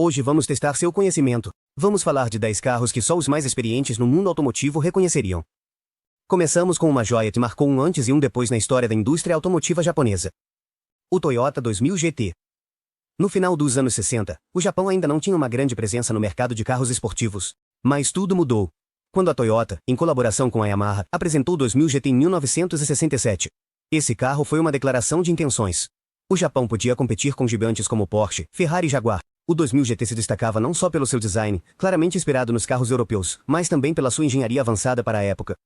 Hoje vamos testar seu conhecimento. Vamos falar de 10 carros que só os mais experientes no mundo automotivo reconheceriam. Começamos com uma joia que marcou um antes e um depois na história da indústria automotiva japonesa. O Toyota 2000 GT. No final dos anos 60, o Japão ainda não tinha uma grande presença no mercado de carros esportivos. Mas tudo mudou quando a Toyota, em colaboração com a Yamaha, apresentou o 2000 GT em 1967. Esse carro foi uma declaração de intenções. O Japão podia competir com gigantes como Porsche, Ferrari e Jaguar. O 2000 GT se destacava não só pelo seu design, claramente inspirado nos carros europeus, mas também pela sua engenharia avançada para a época.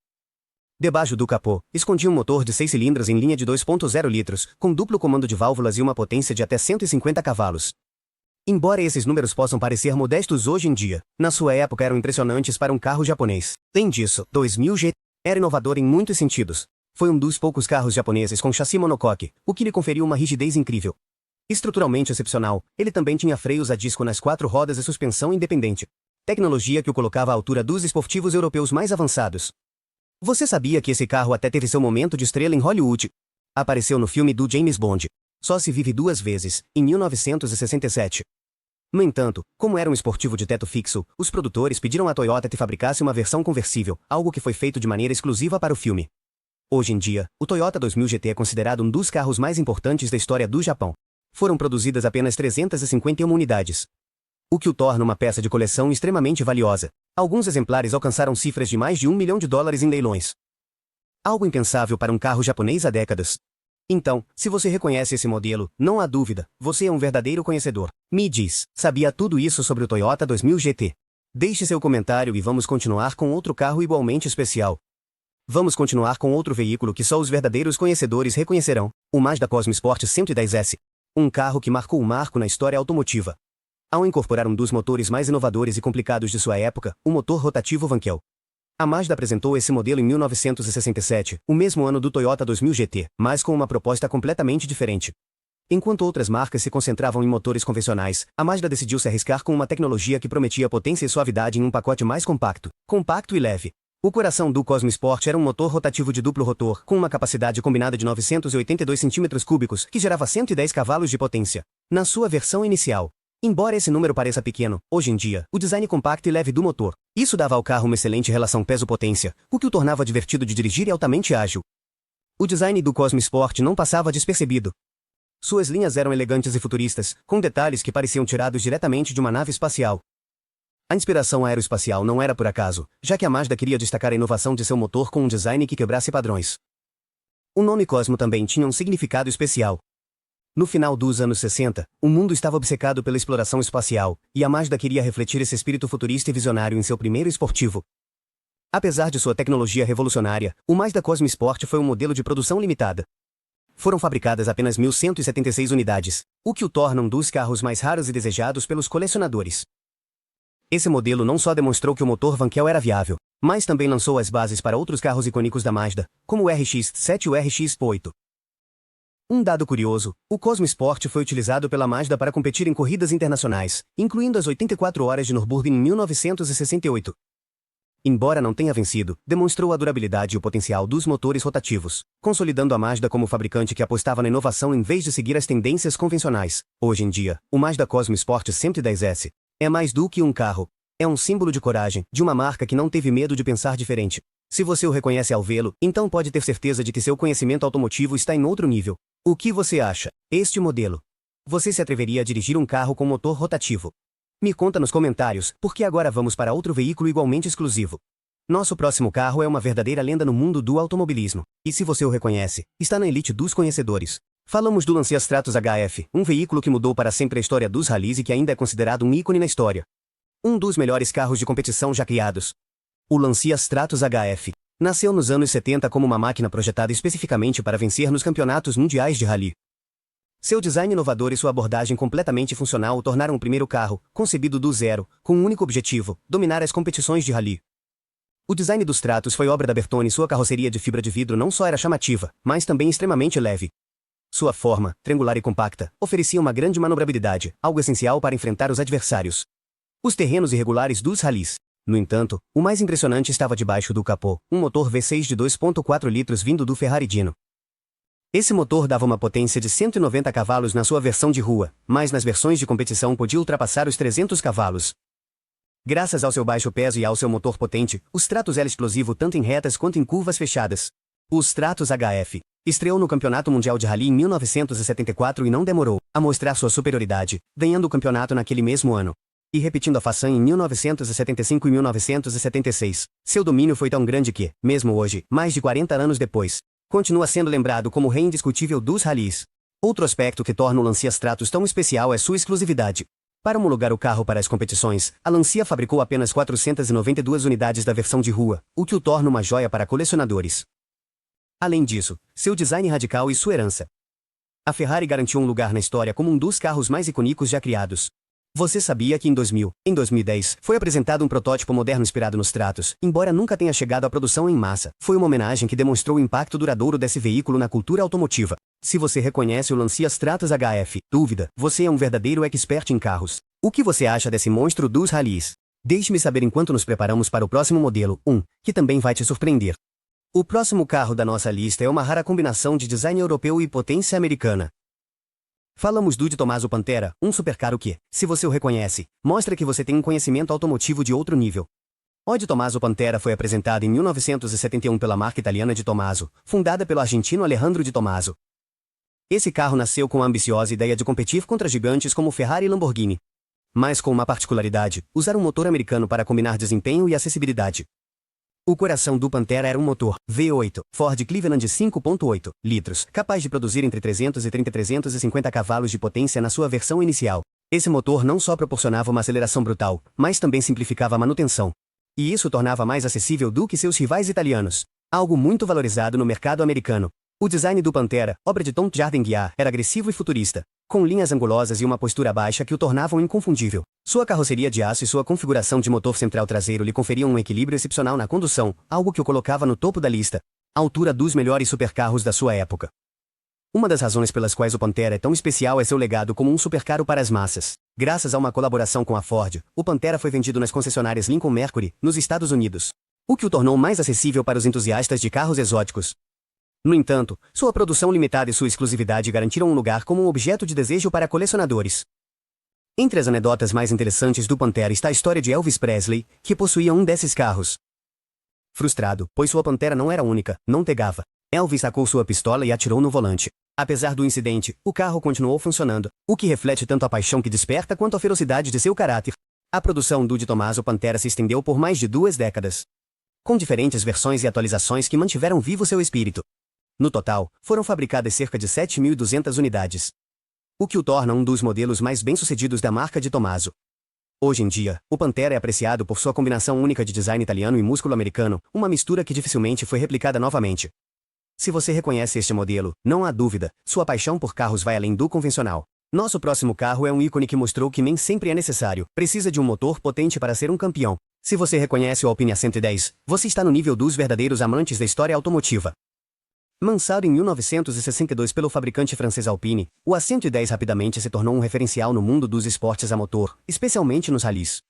Debaixo do capô, escondia um motor de 6 cilindros em linha de 2.0 litros, com duplo comando de válvulas e uma potência de até 150 cavalos. Embora esses números possam parecer modestos hoje em dia, na sua época eram impressionantes para um carro japonês. Além disso, 2000 GT era inovador em muitos sentidos. Foi um dos poucos carros japoneses com chassi monocoque, o que lhe conferiu uma rigidez incrível. Estruturalmente excepcional, ele também tinha freios a disco nas 4 rodas e suspensão independente. Tecnologia que o colocava à altura dos esportivos europeus mais avançados. Você sabia que esse carro até teve seu momento de estrela em Hollywood? Apareceu no filme do James Bond. Só se vive 2 vezes, em 1967. No entanto, como era um esportivo de teto fixo, os produtores pediram à Toyota que fabricasse uma versão conversível, algo que foi feito de maneira exclusiva para o filme. Hoje em dia, o Toyota 2000 GT é considerado um dos carros mais importantes da história do Japão. Foram produzidas apenas 351 unidades, o que o torna uma peça de coleção extremamente valiosa. Alguns exemplares alcançaram cifras de mais de $1 milhão em leilões. Algo impensável para um carro japonês há décadas. Então, se você reconhece esse modelo, não há dúvida, você é um verdadeiro conhecedor. Me diz, sabia tudo isso sobre o Toyota 2000 GT? Deixe seu comentário e vamos continuar com outro carro igualmente especial. Vamos continuar com outro veículo que só os verdadeiros conhecedores reconhecerão, o Mazda Cosmo-Sport 110S. Um carro que marcou um marco na história automotiva. Ao incorporar um dos motores mais inovadores e complicados de sua época, o motor rotativo Wankel. A Mazda apresentou esse modelo em 1967, o mesmo ano do Toyota 2000 GT, mas com uma proposta completamente diferente. Enquanto outras marcas se concentravam em motores convencionais, a Mazda decidiu se arriscar com uma tecnologia que prometia potência e suavidade em um pacote mais compacto e leve. O coração do Cosmo Sport era um motor rotativo de duplo rotor, com uma capacidade combinada de 982 cm3, que gerava 110 cavalos de potência. Na sua versão inicial. Embora esse número pareça pequeno, hoje em dia, o design compacto e leve do motor. Isso dava ao carro uma excelente relação peso-potência, o que o tornava divertido de dirigir e altamente ágil. O design do Cosmo Sport não passava despercebido. Suas linhas eram elegantes e futuristas, com detalhes que pareciam tirados diretamente de uma nave espacial. A inspiração aeroespacial não era por acaso, já que a Mazda queria destacar a inovação de seu motor com um design que quebrasse padrões. O nome Cosmo também tinha um significado especial. No final dos anos 60, o mundo estava obcecado pela exploração espacial, e a Mazda queria refletir esse espírito futurista e visionário em seu primeiro esportivo. Apesar de sua tecnologia revolucionária, o Mazda Cosmo Sport foi um modelo de produção limitada. Foram fabricadas apenas 1.176 unidades, o que o torna um dos carros mais raros e desejados pelos colecionadores. Esse modelo não só demonstrou que o motor Wankel era viável, mas também lançou as bases para outros carros icônicos da Mazda, como o RX-7 e o RX-8. Um dado curioso, o Cosmo Sport foi utilizado pela Mazda para competir em corridas internacionais, incluindo as 84 horas de Nürburgring em 1968. Embora não tenha vencido, demonstrou a durabilidade e o potencial dos motores rotativos, consolidando a Mazda como fabricante que apostava na inovação em vez de seguir as tendências convencionais. Hoje em dia, o Mazda Cosmo Sport 110S é mais do que um carro. É um símbolo de coragem, de uma marca que não teve medo de pensar diferente. Se você o reconhece ao vê-lo, então pode ter certeza de que seu conhecimento automotivo está em outro nível. O que você acha? Este modelo. Você se atreveria a dirigir um carro com motor rotativo? Me conta nos comentários, porque agora vamos para outro veículo igualmente exclusivo. Nosso próximo carro é uma verdadeira lenda no mundo do automobilismo. E se você o reconhece, está na elite dos conhecedores. Falamos do Lancia Stratos HF, um veículo que mudou para sempre a história dos rallies e que ainda é considerado um ícone na história. Um dos melhores carros de competição já criados. O Lancia Stratos HF nasceu nos anos 70 como uma máquina projetada especificamente para vencer nos campeonatos mundiais de rally. Seu design inovador e sua abordagem completamente funcional o tornaram o primeiro carro, concebido do zero, com um único objetivo: dominar as competições de rally. O design dos Stratos foi obra da Bertone e sua carroceria de fibra de vidro não só era chamativa, mas também extremamente leve. Sua forma, triangular e compacta, oferecia uma grande manobrabilidade, algo essencial para enfrentar os adversários. Os terrenos irregulares dos rallies. No entanto, o mais impressionante estava debaixo do capô, um motor V6 de 2.4 litros vindo do Ferrari Dino. Esse motor dava uma potência de 190 cavalos na sua versão de rua, mas nas versões de competição podia ultrapassar os 300 cavalos. Graças ao seu baixo peso e ao seu motor potente, o Stratos era explosivo tanto em retas quanto em curvas fechadas. O Stratos HF estreou no Campeonato Mundial de Rally em 1974 e não demorou a mostrar sua superioridade, ganhando o campeonato naquele mesmo ano. E repetindo a façanha em 1975 e 1976. Seu domínio foi tão grande que, mesmo hoje, mais de 40 anos depois, continua sendo lembrado como o rei indiscutível dos rallies. Outro aspecto que torna o Lancia Stratos tão especial é sua exclusividade. Para homologar o carro para as competições, a Lancia fabricou apenas 492 unidades da versão de rua, o que o torna uma joia para colecionadores. Além disso, seu design radical e sua herança. A Ferrari garantiu um lugar na história como um dos carros mais icônicos já criados. Você sabia que em 2010, foi apresentado um protótipo moderno inspirado nos Stratos, embora nunca tenha chegado à produção em massa? Foi uma homenagem que demonstrou o impacto duradouro desse veículo na cultura automotiva. Se você reconhece o Lancia Stratos HF, dúvida, você é um verdadeiro expert em carros. O que você acha desse monstro dos rallies? Deixe-me saber enquanto nos preparamos para o próximo modelo, que também vai te surpreender. O próximo carro da nossa lista é uma rara combinação de design europeu e potência americana. Falamos do de Tommaso Pantera, um supercarro que, se você o reconhece, mostra que você tem um conhecimento automotivo de outro nível. O de Tommaso Pantera foi apresentado em 1971 pela marca italiana de Tommaso, fundada pelo argentino Alejandro de Tommaso. Esse carro nasceu com a ambiciosa ideia de competir contra gigantes como Ferrari e Lamborghini. Mas com uma particularidade, usar um motor americano para combinar desempenho e acessibilidade. O coração do Pantera era um motor V8 Ford Cleveland 5.8 litros, capaz de produzir entre 330 e 350 cavalos de potência na sua versão inicial. Esse motor não só proporcionava uma aceleração brutal, mas também simplificava a manutenção. E isso tornava mais acessível do que seus rivais italianos, algo muito valorizado no mercado americano. O design do Pantera, obra de Tom Jardenguiar, era agressivo e futurista, com linhas angulosas e uma postura baixa que o tornavam inconfundível. Sua carroceria de aço e sua configuração de motor central traseiro lhe conferiam um equilíbrio excepcional na condução, algo que o colocava no topo da lista, à altura dos melhores supercarros da sua época. Uma das razões pelas quais o Pantera é tão especial é seu legado como um supercarro para as massas. Graças a uma colaboração com a Ford, o Pantera foi vendido nas concessionárias Lincoln Mercury, nos Estados Unidos, o que o tornou mais acessível para os entusiastas de carros exóticos. No entanto, sua produção limitada e sua exclusividade garantiram um lugar como um objeto de desejo para colecionadores. Entre as anedotas mais interessantes do Pantera está a história de Elvis Presley, que possuía um desses carros. Frustrado, pois sua Pantera não era única, não pegava, Elvis sacou sua pistola e atirou no volante. Apesar do incidente, o carro continuou funcionando, o que reflete tanto a paixão que desperta quanto a ferocidade de seu caráter. A produção do de Tommaso Pantera se estendeu por mais de 2 décadas, com diferentes versões e atualizações que mantiveram vivo seu espírito. No total, foram fabricadas cerca de 7.200 unidades, o que o torna um dos modelos mais bem-sucedidos da marca de Tommaso. Hoje em dia, o Pantera é apreciado por sua combinação única de design italiano e músculo americano, uma mistura que dificilmente foi replicada novamente. Se você reconhece este modelo, não há dúvida, sua paixão por carros vai além do convencional. Nosso próximo carro é um ícone que mostrou que nem sempre é necessário, precisa de um motor potente para ser um campeão. Se você reconhece o Alpine A110, você está no nível dos verdadeiros amantes da história automotiva. Lançado em 1962 pelo fabricante francês Alpine, o A110 rapidamente se tornou um referencial no mundo dos esportes a motor, especialmente nos rallies.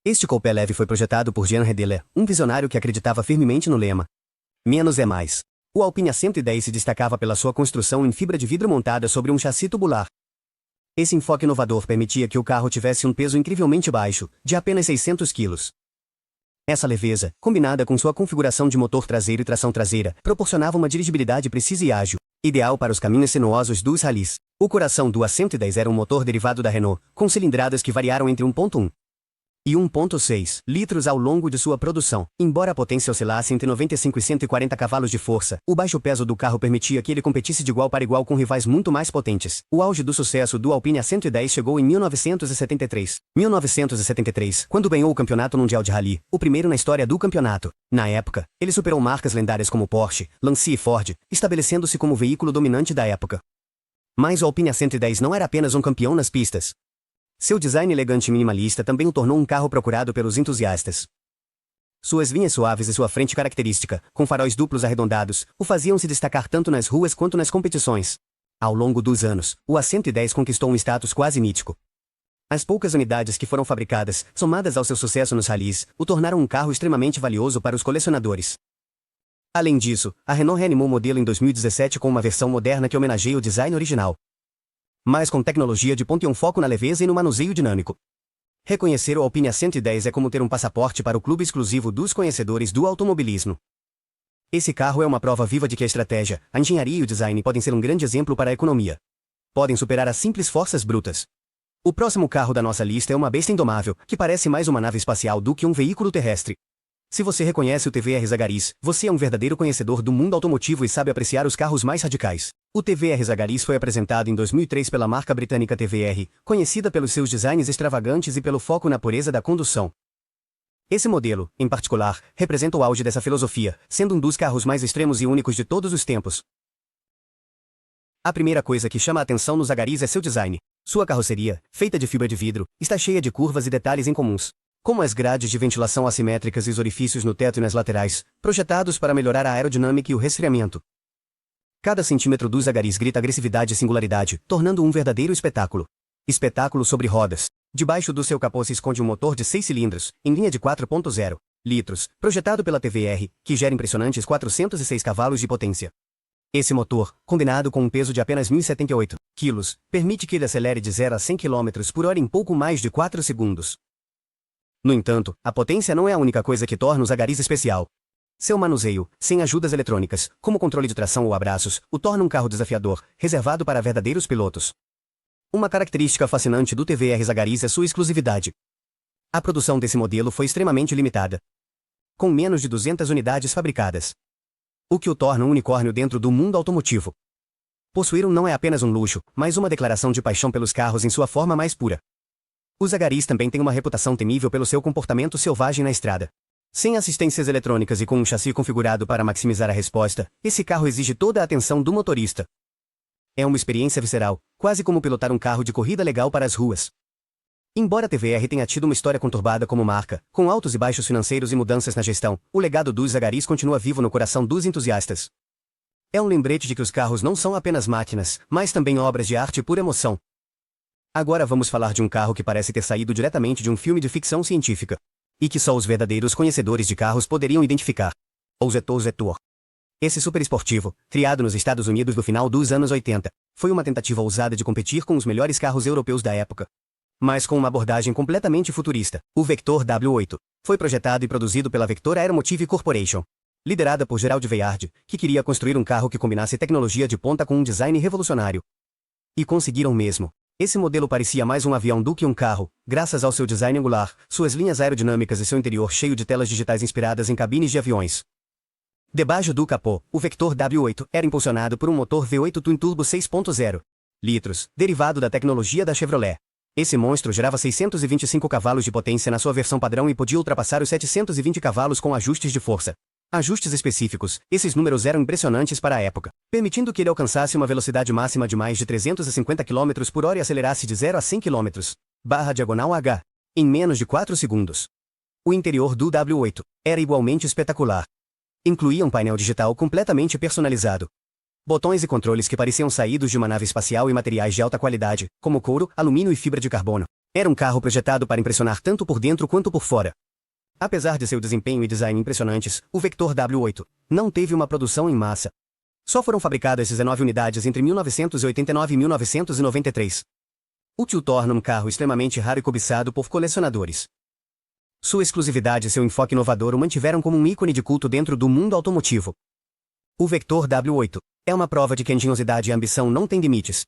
Este coupé leve foi projetado por Jean Redeler, um visionário que acreditava firmemente no lema "Menos é mais". O Alpine A110 se destacava pela sua construção em fibra de vidro montada sobre um chassi tubular. Esse enfoque inovador permitia que o carro tivesse um peso incrivelmente baixo, de apenas 600 quilos. Essa leveza, combinada com sua configuração de motor traseiro e tração traseira, proporcionava uma dirigibilidade precisa e ágil, ideal para os caminhos sinuosos dos rallies. O coração do A110 era um motor derivado da Renault, com cilindradas que variaram entre 1.1 e 1.6 litros ao longo de sua produção. Embora a potência oscilasse entre 95 e 140 cavalos de força, o baixo peso do carro permitia que ele competisse de igual para igual com rivais muito mais potentes. O auge do sucesso do Alpine A110 chegou em 1973. 1973, quando ganhou o Campeonato Mundial de Rally, o primeiro na história do campeonato. Na época, ele superou marcas lendárias como Porsche, Lancia e Ford, estabelecendo-se como o veículo dominante da época. Mas o Alpine A110 não era apenas um campeão nas pistas. Seu design elegante e minimalista também o tornou um carro procurado pelos entusiastas. Suas vinhas suaves e sua frente característica, com faróis duplos arredondados, o faziam se destacar tanto nas ruas quanto nas competições. Ao longo dos anos, o A110 conquistou um status quase mítico. As poucas unidades que foram fabricadas, somadas ao seu sucesso nos rallies, o tornaram um carro extremamente valioso para os colecionadores. Além disso, a Renault reanimou o modelo em 2017 com uma versão moderna que homenageia o design original, mas com tecnologia de ponta e um foco na leveza e no manuseio dinâmico. Reconhecer o Alpine A110 é como ter um passaporte para o clube exclusivo dos conhecedores do automobilismo. Esse carro é uma prova viva de que a estratégia, a engenharia e o design podem ser um grande exemplo para a economia. Podem superar as simples forças brutas. O próximo carro da nossa lista é uma besta indomável, que parece mais uma nave espacial do que um veículo terrestre. Se você reconhece o TVR Zagaris, você é um verdadeiro conhecedor do mundo automotivo e sabe apreciar os carros mais radicais. O TVR Zagaris foi apresentado em 2003 pela marca britânica TVR, conhecida pelos seus designs extravagantes e pelo foco na pureza da condução. Esse modelo, em particular, representa o auge dessa filosofia, sendo um dos carros mais extremos e únicos de todos os tempos. A primeira coisa que chama a atenção no Zagaris é seu design. Sua carroceria, feita de fibra de vidro, está cheia de curvas e detalhes incomuns, como as grades de ventilação assimétricas e os orifícios no teto e nas laterais, projetados para melhorar a aerodinâmica e o resfriamento. Cada centímetro do Zagaris grita agressividade e singularidade, tornando um verdadeiro espetáculo. Espetáculo sobre rodas. Debaixo do seu capô se esconde um motor de 6 cilindros, em linha de 4.0 litros, projetado pela TVR, que gera impressionantes 406 cavalos de potência. Esse motor, combinado com um peso de apenas 1.078 quilos, permite que ele acelere de 0 a 100 km por hora em pouco mais de 4 segundos. No entanto, a potência não é a única coisa que torna o Zagaris especial. Seu manuseio, sem ajudas eletrônicas, como controle de tração ou abraços, o torna um carro desafiador, reservado para verdadeiros pilotos. Uma característica fascinante do TVR Zagaris é sua exclusividade. A produção desse modelo foi extremamente limitada, com menos de 200 unidades fabricadas, o que o torna um unicórnio dentro do mundo automotivo. Possuir um não é apenas um luxo, mas uma declaração de paixão pelos carros em sua forma mais pura. O Zagaris também tem uma reputação temível pelo seu comportamento selvagem na estrada. Sem assistências eletrônicas e com um chassi configurado para maximizar a resposta, esse carro exige toda a atenção do motorista. É uma experiência visceral, quase como pilotar um carro de corrida legal para as ruas. Embora a TVR tenha tido uma história conturbada como marca, com altos e baixos financeiros e mudanças na gestão, o legado dos Zagaris continua vivo no coração dos entusiastas. É um lembrete de que os carros não são apenas máquinas, mas também obras de arte por emoção. Agora vamos falar de um carro que parece ter saído diretamente de um filme de ficção científica, e que só os verdadeiros conhecedores de carros poderiam identificar. O Zetor. Esse superesportivo, criado nos Estados Unidos no final dos anos 80, foi uma tentativa ousada de competir com os melhores carros europeus da época, mas com uma abordagem completamente futurista. O Vector W8 foi projetado e produzido pela Vector Aeromotive Corporation, liderada por Gerald Veyard, que queria construir um carro que combinasse tecnologia de ponta com um design revolucionário. E conseguiram mesmo. Esse modelo parecia mais um avião do que um carro, graças ao seu design angular, suas linhas aerodinâmicas e seu interior cheio de telas digitais inspiradas em cabines de aviões. Debaixo do capô, o Vector W8 era impulsionado por um motor V8 Twin Turbo 6.0 litros, derivado da tecnologia da Chevrolet. Esse monstro gerava 625 cavalos de potência na sua versão padrão e podia ultrapassar os 720 cavalos com ajustes de força. Ajustes específicos, esses números eram impressionantes para a época, permitindo que ele alcançasse uma velocidade máxima de mais de 350 km por hora e acelerasse de 0 a 100 km, /H, em menos de 4 segundos. O interior do W8 era igualmente espetacular. Incluía um painel digital completamente personalizado, botões e controles que pareciam saídos de uma nave espacial e materiais de alta qualidade, como couro, alumínio e fibra de carbono. Era um carro projetado para impressionar tanto por dentro quanto por fora. Apesar de seu desempenho e design impressionantes, o Vector W8 não teve uma produção em massa. Só foram fabricadas 19 unidades entre 1989 e 1993. O que o torna um carro extremamente raro e cobiçado por colecionadores. Sua exclusividade e seu enfoque inovador o mantiveram como um ícone de culto dentro do mundo automotivo. O Vector W8 é uma prova de que a engenhosidade e a ambição não têm limites.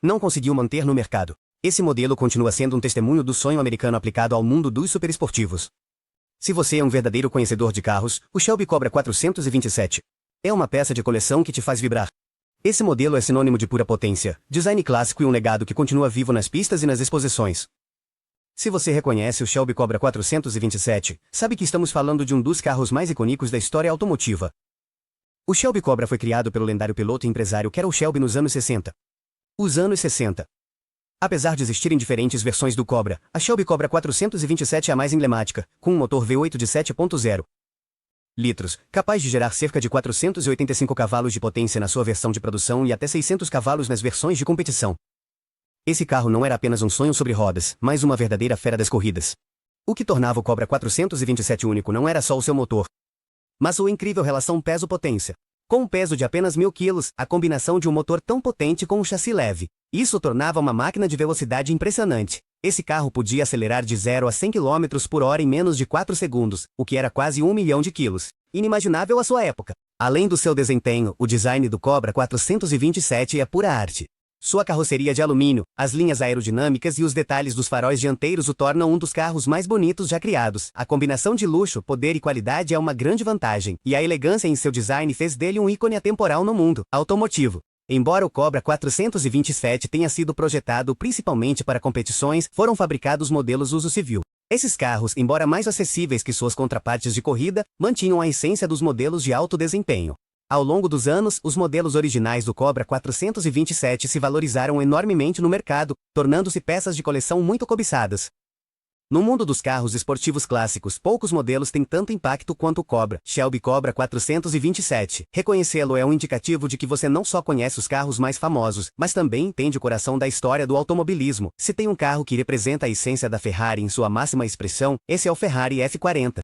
Não conseguiu manter no mercado. Esse modelo continua sendo um testemunho do sonho americano aplicado ao mundo dos superesportivos. Se você é um verdadeiro conhecedor de carros, o Shelby Cobra 427 é uma peça de coleção que te faz vibrar. Esse modelo é sinônimo de pura potência, design clássico e um legado que continua vivo nas pistas e nas exposições. Se você reconhece o Shelby Cobra 427, sabe que estamos falando de um dos carros mais icônicos da história automotiva. O Shelby Cobra foi criado pelo lendário piloto e empresário Carroll Shelby nos anos 60. Os anos 60. Apesar de existirem diferentes versões do Cobra, a Shelby Cobra 427 é a mais emblemática, com um motor V8 de 7.0 litros, capaz de gerar cerca de 485 cavalos de potência na sua versão de produção e até 600 cavalos nas versões de competição. Esse carro não era apenas um sonho sobre rodas, mas uma verdadeira fera das corridas. O que tornava o Cobra 427 único não era só o seu motor. mas sua incrível relação peso-potência. Com um peso de apenas 1.000 kg, a combinação de um motor tão potente com um chassi leve. Isso tornava uma máquina de velocidade impressionante. Esse carro podia acelerar de 0 a 100 km por hora em menos de 4 segundos, o que era quase 1 milhão de quilos. Inimaginável à sua época. Além do seu desempenho, o design do Cobra 427 é pura arte. Sua carroceria de alumínio, as linhas aerodinâmicas e os detalhes dos faróis dianteiros o tornam um dos carros mais bonitos já criados. A combinação de luxo, poder e qualidade é uma grande vantagem, e a elegância em seu design fez dele um ícone atemporal no mundo automotivo. Embora o Cobra 427 tenha sido projetado principalmente para competições, foram fabricados modelos uso civil. Esses carros, embora mais acessíveis que suas contrapartes de corrida, mantinham a essência dos modelos de alto desempenho. Ao longo dos anos, os modelos originais do Cobra 427 se valorizaram enormemente no mercado, tornando-se peças de coleção muito cobiçadas. No mundo dos carros esportivos clássicos, poucos modelos têm tanto impacto quanto o Cobra, Shelby Cobra 427. Reconhecê-lo é um indicativo de que você não só conhece os carros mais famosos, mas também entende o coração da história do automobilismo. Se tem um carro que representa a essência da Ferrari em sua máxima expressão, esse é o Ferrari F40.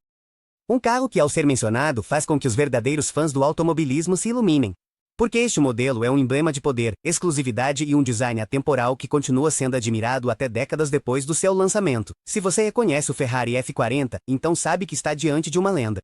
Um carro que, ao ser mencionado, faz com que os verdadeiros fãs do automobilismo se iluminem. Porque este modelo é um emblema de poder, exclusividade e um design atemporal que continua sendo admirado até décadas depois do seu lançamento. Se você reconhece o Ferrari F40, então sabe que está diante de uma lenda.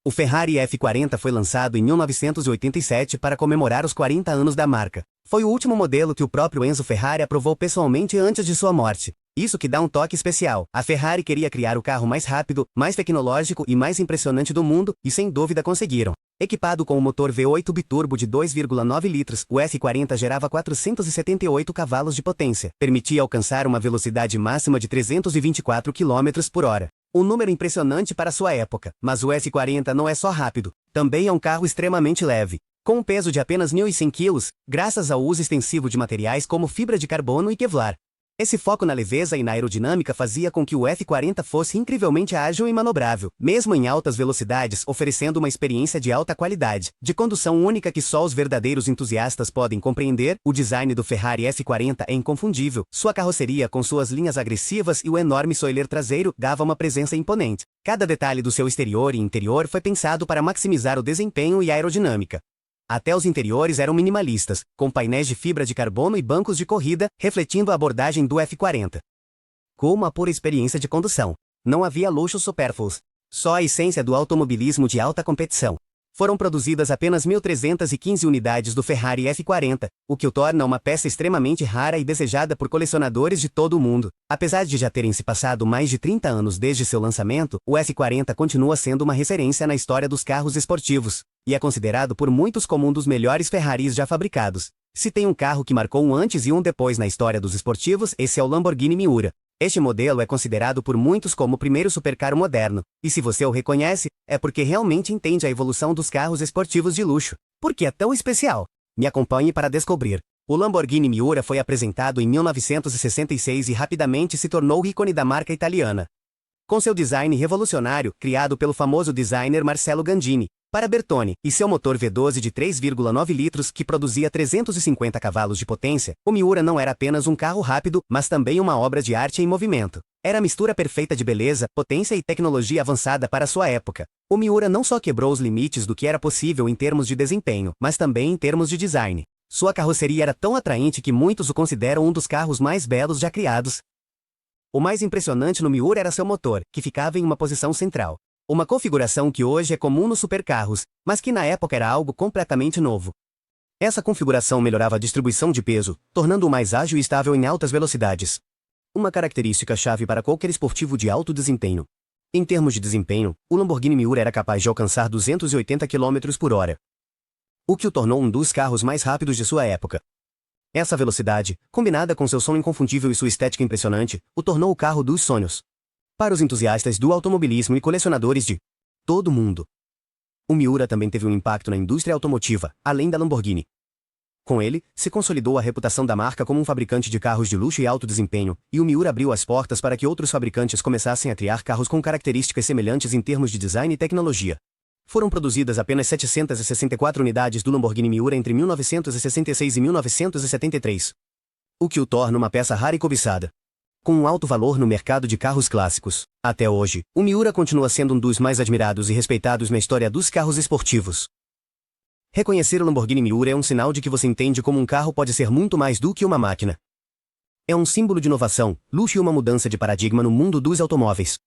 O Ferrari F40 foi lançado em 1987 para comemorar os 40 anos da marca. Foi o último modelo que o próprio Enzo Ferrari aprovou pessoalmente antes de sua morte. Isso que dá um toque especial. A Ferrari queria criar o carro mais rápido, mais tecnológico e mais impressionante do mundo, e sem dúvida conseguiram. Equipado com o motor V8 biturbo de 2,9 litros, o F40 gerava 478 cavalos de potência. Permitia alcançar uma velocidade máxima de 324 km por hora. Um número impressionante para sua época. Mas o F40 não é só rápido, também é um carro extremamente leve. Com um peso de apenas 1.100 kg, graças ao uso extensivo de materiais como fibra de carbono e Kevlar. Esse foco na leveza e na aerodinâmica fazia com que o F40 fosse incrivelmente ágil e manobrável, mesmo em altas velocidades, oferecendo uma experiência de alta qualidade, de condução única que só os verdadeiros entusiastas podem compreender. O design do Ferrari F40 é inconfundível. Sua carroceria, com suas linhas agressivas e o enorme spoiler traseiro, dava uma presença imponente. Cada detalhe do seu exterior e interior foi pensado para maximizar o desempenho e a aerodinâmica. Até os interiores eram minimalistas, com painéis de fibra de carbono e bancos de corrida, refletindo a abordagem do F40. Com uma pura experiência de condução. Não havia luxos supérfluos. Só a essência do automobilismo de alta competição. Foram produzidas apenas 1.315 unidades do Ferrari F40, o que o torna uma peça extremamente rara e desejada por colecionadores de todo o mundo. Apesar de já terem se passado mais de 30 anos desde seu lançamento, o F40 continua sendo uma referência na história dos carros esportivos, e é considerado por muitos como um dos melhores Ferraris já fabricados. Se tem um carro que marcou um antes e um depois na história dos esportivos, esse é o Lamborghini Miura. Este modelo é considerado por muitos como o primeiro supercarro moderno, e se você o reconhece, é porque realmente entende a evolução dos carros esportivos de luxo. Por que é tão especial? Me acompanhe para descobrir. O Lamborghini Miura foi apresentado em 1966 e rapidamente se tornou o ícone da marca italiana. Com seu design revolucionário, criado pelo famoso designer Marcello Gandini, para Bertone, e seu motor V12 de 3,9 litros que produzia 350 cavalos de potência, o Miura não era apenas um carro rápido, mas também uma obra de arte em movimento. Era a mistura perfeita de beleza, potência e tecnologia avançada para sua época. O Miura não só quebrou os limites do que era possível em termos de desempenho, mas também em termos de design. Sua carroceria era tão atraente que muitos o consideram um dos carros mais belos já criados. O mais impressionante no Miura era seu motor, que ficava em uma posição central. Uma configuração que hoje é comum nos supercarros, mas que na época era algo completamente novo. Essa configuração melhorava a distribuição de peso, tornando-o mais ágil e estável em altas velocidades. Uma característica-chave para qualquer esportivo de alto desempenho. Em termos de desempenho, o Lamborghini Miura era capaz de alcançar 280 km por hora, o que o tornou um dos carros mais rápidos de sua época. Essa velocidade, combinada com seu som inconfundível e sua estética impressionante, o tornou o carro dos sonhos para os entusiastas do automobilismo e colecionadores de todo o mundo. O Miura também teve um impacto na indústria automotiva, além da Lamborghini. Com ele, se consolidou a reputação da marca como um fabricante de carros de luxo e alto desempenho, e o Miura abriu as portas para que outros fabricantes começassem a criar carros com características semelhantes em termos de design e tecnologia. Foram produzidas apenas 764 unidades do Lamborghini Miura entre 1966 e 1973, o que o torna uma peça rara e cobiçada. com um alto valor no mercado de carros clássicos. Até hoje, o Miura continua sendo um dos mais admirados e respeitados na história dos carros esportivos. Reconhecer o Lamborghini Miura é um sinal de que você entende como um carro pode ser muito mais do que uma máquina. É um símbolo de inovação, luxo e uma mudança de paradigma no mundo dos automóveis.